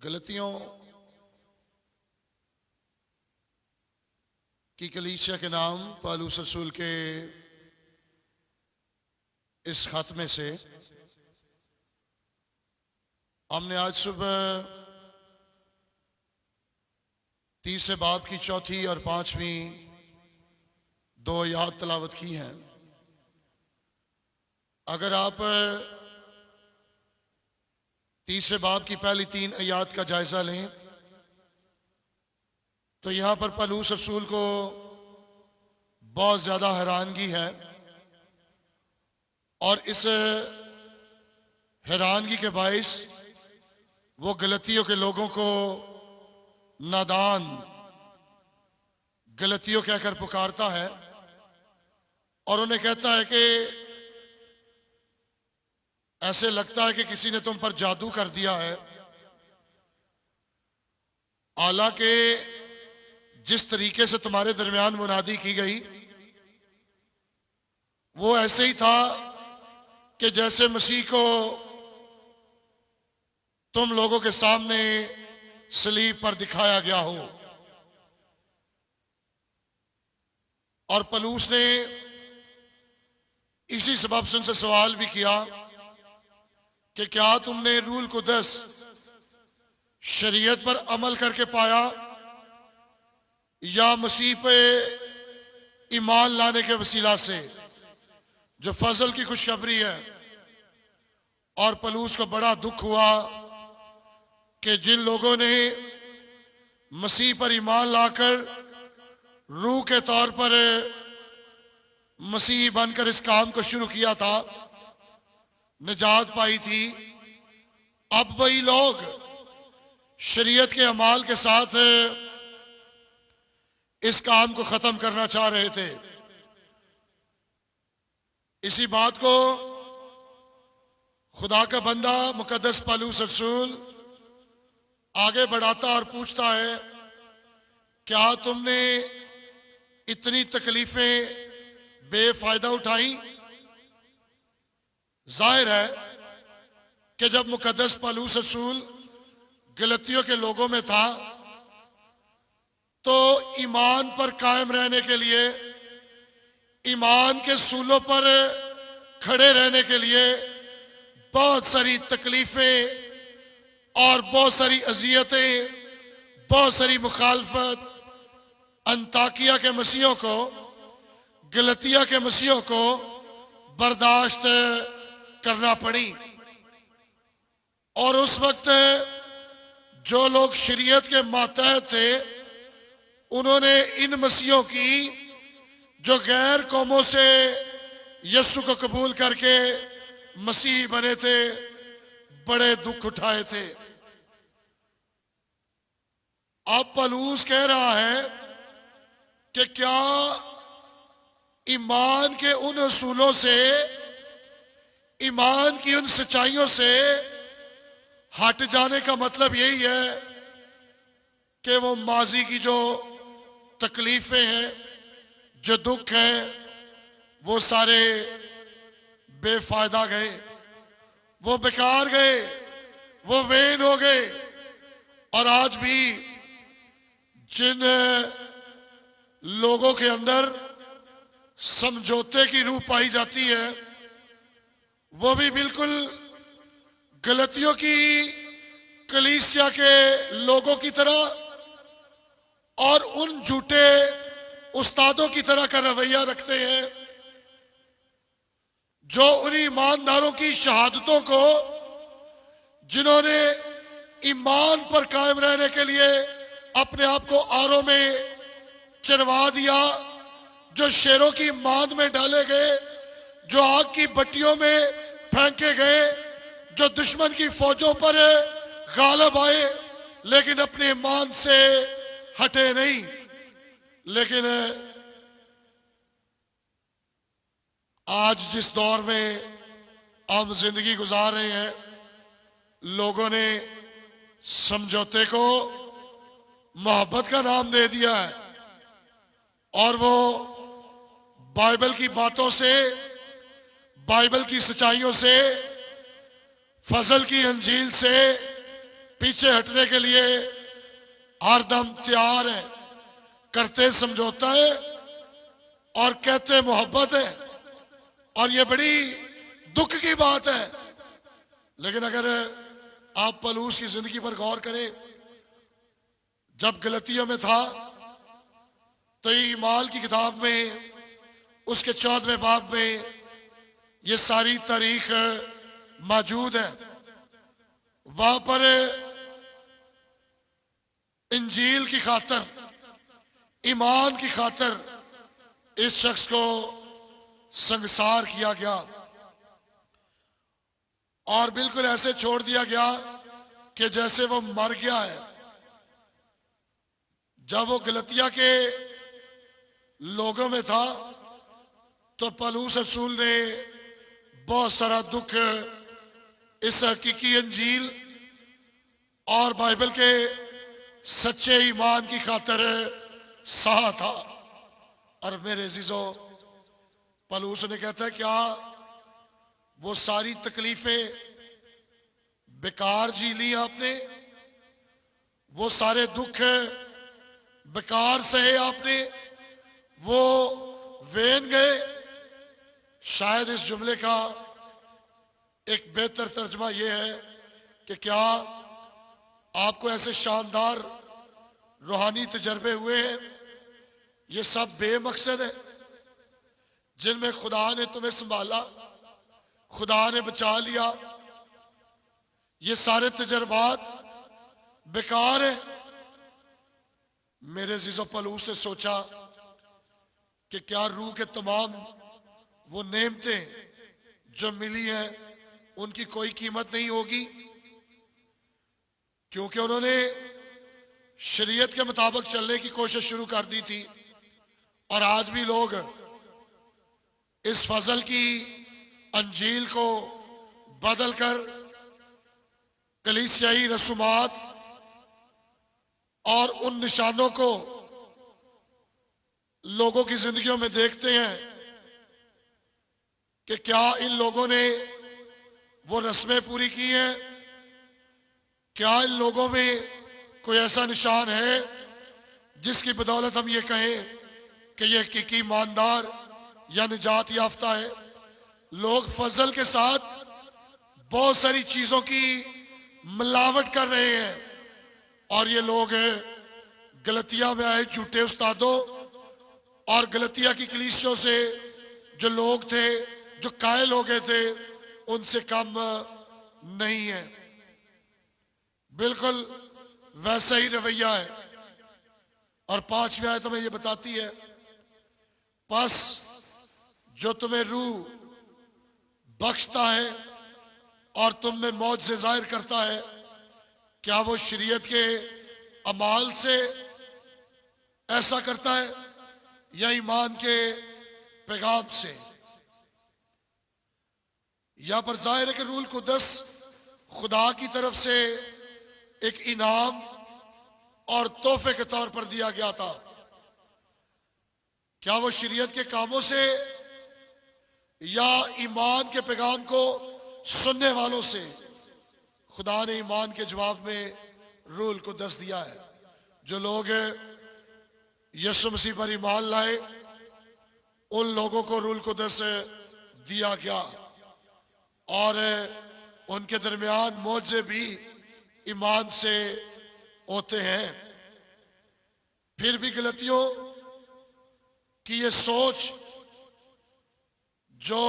गलतियों की कलीसिया के नाम पौलुस रसूल के इस खत में से हमने आज सुबह 30 बाब की चौथी और 5वीं दो आयत तलावत की हैं। अगर आप 30 बाब की पहली 3 आयत का जायजा लें तो यहां पर पौलुस रसूल को बहुत ज्यादा हैरानगी है और इस हैरानगी के बायस वो गलतियों के लोगों को नादान गलतियों कहकर पुकारता है और उन्हें कहता है कि ऐसे लगता है कि किसी ने तुम पर जादू कर दिया है। हालांकि जिस तरीके से तुम्हारे दरमियान मुनादी की गई वो ऐसे ही था कि जैसे मसीह को तुम लोगों के सामने सलीब पर दिखाया गया हो। और पौलुस ने इसी सबब से उनसे सवाल भी किया कि क्या तुमने रूल कुदस शरीयत पर अमल करके पाया या मसीह पे ईमान लाने के वसीला से, जो फजल की खुशखबरी है। और पौलुस को बड़ा दुख हुआ कि जिन लोगों ने मसीह पर ईमान लाकर रूह के तौर पर मसीह बनकर इस काम को शुरू किया था, निजात पाई थी, अब वही लोग शरीयत के अमाल के साथ इस काम को खत्म करना चाह रहे थे। इसी बात को खुदा का बंदा मुकद्दस पौलुस रसूल आगे बढ़ाता और पूछता है, क्या तुमने इतनी तकलीफें बेफायदा उठाई? जाहिर है कि जब मुकद्दस पौलुस रसूल गलतियों के लोगों में था तो ईमान पर कायम रहने के लिए, ईमान के सूलों पर खड़े रहने के लिए बहुत सारी तकलीफें और बहुत सारी अजियतें, बहुत सारी मुखालफत अंताकिया के मसीहों को, गलतिया के मसीहों को बर्दाश्त करना पड़ी। और उस वक्त जो लोग शरीयत के मातहत थे उन्होंने इन मसीहों की, जो गैर कौमों से यीशु को कबूल करके मसीह बने थे, बड़े दुख उठाए थे। अब पौलुस कह रहा है कि क्या ईमान के उन असूलों से, ईमान की उन सच्चाइयों से हट जाने का मतलब यही है कि वो माजी की जो तकलीफें हैं, जो दुख हैं, वो सारे बेफायदा गए, वो बेकार गए, वो वेन हो गए। और आज भी जिन लोगों के अंदर समझौते की रूह पाई जाती है वो भी बिल्कुल गलतियों की कलीसिया के लोगों की तरह और उन झूठे उस्तादों की तरह का रवैया रखते हैं जो उन ईमानदारों की शहादतों को, जिन्होंने ईमान पर कायम रहने के लिए अपने आप को आरों में चरवा दिया, जो शेरों की मांद में डाले गए, जो आग की भट्टियों में फेंके गए, जो दुश्मन की फौजों पर गालिब आए लेकिन अपने ईमान से हटे नहीं। लेकिन आज जिस दौर में हम जिंदगी गुजार रहे हैं, लोगों ने समझौते को मोहब्बत का नाम दे दिया है और वो बाइबल की बातों से, बाइबल की सच्चाइयों से, फजल की अंजील से पीछे हटने के लिए हरदम तैयार है, करते समझौता है और कहते मोहब्बत है। और ये बड़ी दुख की बात है। लेकिन अगर आप पलूस की जिंदगी पर गौर करें, जब गलतियों में था तो ईमाल की किताब में उसके 14वें बाब में ये सारी तारीख मौजूद है। वहां पर इंजील की खातर, ईमान की खातर इस शख्स को संसार किया गया और बिल्कुल ऐसे छोड़ दिया गया कि जैसे वो मर गया है। जब वो गलतिया के लोगों में था तो पलूस रसूल ने बहुत सारा दुख इस हकीकी इंजील और बाइबल के सच्चे ईमान की खातिर सहा था। और मेरे अजीजों, पलूस ने कहता है क्या वो सारी तकलीफें बेकार जी ली आपने? वो सारे दुख बेकार सहे आपने? वो वेन गए? शायद इस जुमले का एक बेहतर तर्जमा यह है कि क्या आपको ऐसे शानदार रूहानी तजर्बे हुए हैं, ये सब बेमकसद है, जिनमें खुदा ने तुम्हें संभाला, खुदा ने बचा लिया? ये सारे तजर्बात बेकार है? मेरे अजीजों, पलूस ने सोचा कि क्या रूह के तमाम वो नेमतें जो मिली हैं उनकी कोई कीमत नहीं होगी? क्योंकि उन्होंने शरीयत के मुताबिक चलने की कोशिश शुरू कर दी थी। और आज भी लोग इस फजल की अंजील को बदलकर कलीसियाई रसूमात और उन निशानों को लोगों की जिंदगियों में देखते हैं कि क्या इन लोगों ने वो रस्में पूरी की हैं? क्या इन लोगों में कोई ऐसा निशान है जिसकी बदौलत हम ये कहें कि ये हकीकी ईमानदार या निजात याफ्ता है? लोग फजल के साथ बहुत सारी चीजों की मिलावट कर रहे हैं और ये लोग गलतिया में आए झूठे उस्तादों और गलतिया की कलीसियों से जो लोग थे, जो कायल हो गए थे, उनसे कम नहीं है। बिल्कुल वैसा ही रवैया है। और 5वीं आयत में ये बताती है, बस जो तुम्हें रूह बख्शता है और तुम में मौजज़े जाहिर करता है, क्या वो शरीयत के अमाल से ऐसा करता है या ईमान के पैगाम से? यहां पर जाहिर है कि रूल कुदस खुदा की तरफ से एक इनाम और तोहफे के तौर पर दिया गया था। क्या वो शरीयत के कामों से या ईमान के पैगाम को सुनने वालों से? खुदा ने ईमान के जवाब में रूल को दस दिया है। जो लोग यीशु मसीह पर ईमान लाए उन लोगों को रूल को दस दिया गया और उनके दरमियान मौजे भी ईमान से होते हैं। फिर भी गलतियों की ये सोच जो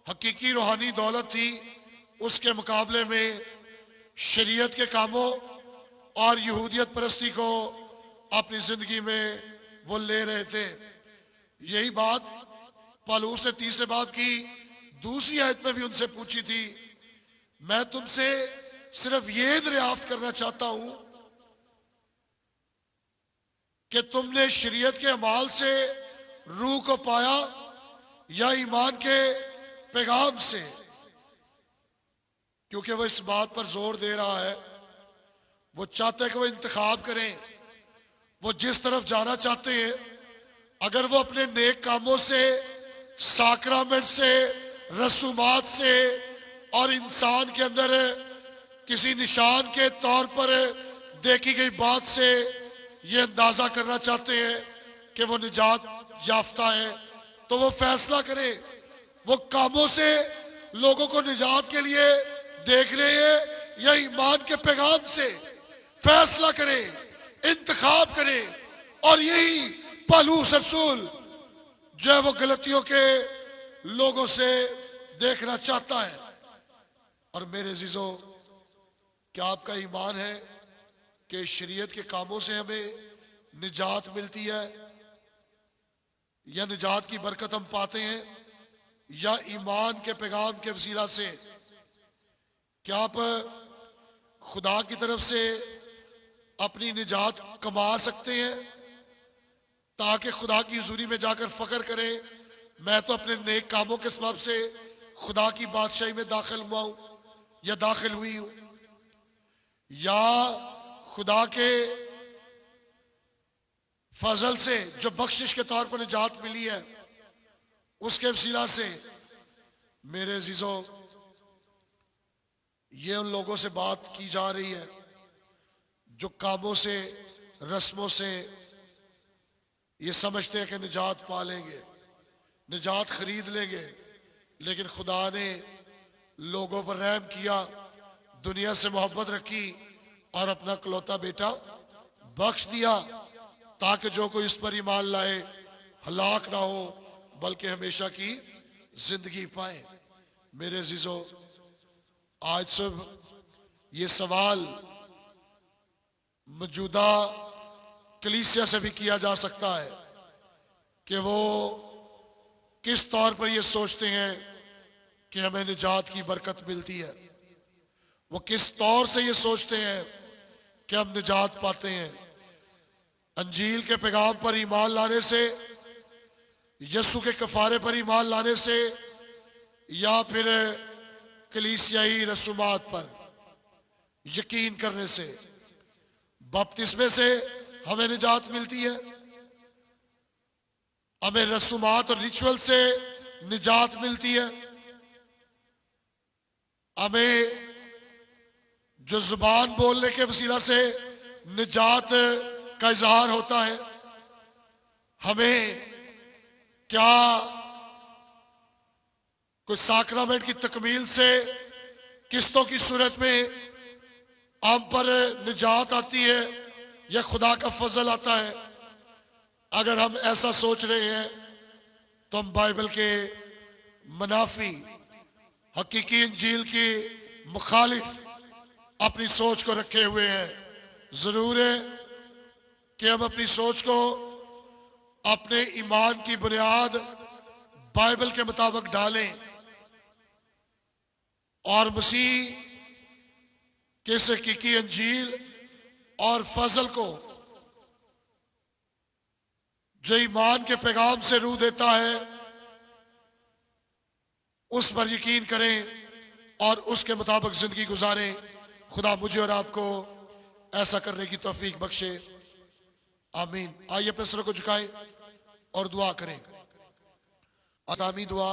हकीकी रूहानी दौलत थी उसके मुकाबले में शरीयत के कामों और यहूदियत परस्ती को अपनी जिंदगी में वो ले रहे थे। यही बात पौलुस ने 3 बाब की 2 आयत में भी उनसे पूछी थी। मैं तुमसे सिर्फ ये दरियाफ्त करना चाहता हूं कि तुमने शरीयत के अमाल से रूह को पाया या ईमान के पैगाम से? क्योंकि वो इस बात पर जोर दे रहा है, वो चाहते हैं कि वो इंतखाब करें, वो जिस तरफ जाना चाहते हैं। अगर वो अपने नेक कामों से, साक्रामेंट से, रसूमात से और इंसान के अंदर किसी निशान के तौर पर देखी गई बात से ये अंदाजा करना चाहते हैं कि वो निजात याफ्ता है, तो वो फैसला करे। वो कामों से लोगों को निजात के लिए देख रहे हैं या ईमान के पैगाम से, फैसला करे, इंतखाब करे। और यही पालूस रसूल जो है वो गलतियों के लोगों से देखना चाहता है। और मेरे अजीजों, क्या आपका ईमान है कि शरीयत के कामों से हमें निजात मिलती है या निजात की बरकत हम पाते हैं, या ईमान के पैगाम के वसीला से? क्या आप खुदा की तरफ से अपनी निजात कमा सकते हैं ताकि खुदा की हुजूरी में जाकर फख्र करें, मैं तो अपने नेक कामों के सबब से खुदा की बादशाही में दाखिल हुआ हूं या दाखिल हुई हूं? या खुदा के फजल से जो बख्शिश के तौर पर निजात मिली है उसके वसीला से? मेरे अजीजों, ये उन लोगों से बात की जा रही है जो कामों से, रस्मों से ये समझते हैं कि निजात पा लेंगे, निजात खरीद लेंगे। लेकिन खुदा ने लोगों पर रहम किया, दुनिया से मोहब्बत रखी और अपना इकलौता बेटा बख्श दिया ताकि जो कोई इस पर ईमान लाए हलाक ना हो बल्कि हमेशा की जिंदगी पाए। मेरे अजीजों, आज सुबह ये सवाल मौजूदा कलीसिया से भी किया जा सकता है कि वो किस तौर पर ये सोचते हैं कि हमें निजात की बरकत मिलती है। वो किस तौर से ये सोचते हैं कि हम निजात पाते हैं। अंजील के पैगाम पर ईमान लाने से, यस्सु के कफारे पर ईमान लाने से, या फिर कलीसियाई रसूमात पर यकीन करने से? बपतिस्मे से हमें निजात मिलती है, हमें रसूमात और रिचुअल से निजात मिलती है, हमें जो जुबान बोलने के वसीला से निजात का इजहार होता है, हमें क्या कुछ साक्रामेंट की तकमील से किस्तों की सूरत में हम पर निजात आती है या खुदा का फजल आता है? अगर हम ऐसा सोच रहे हैं तो हम बाइबल के मुनाफी, हकीकी इंजील की मुखालिफ अपनी सोच को रखे हुए हैं। जरूर है कि हम अपनी सोच को अपने ईमान की बुनियाद बाइबल के मुताबिक डालें और मसीह के इस हकीकी इंजील और फजल को जो ईमान के पैगाम से रूह देता है उस पर यकीन करें और उसके मुताबिक जिंदगी गुजारें। खुदा मुझे और आपको ऐसा करने की तौफीक बख्शे। आमीन। आइए अपने सरों को झुकाएं और दुआ करें। आदामी दुआ।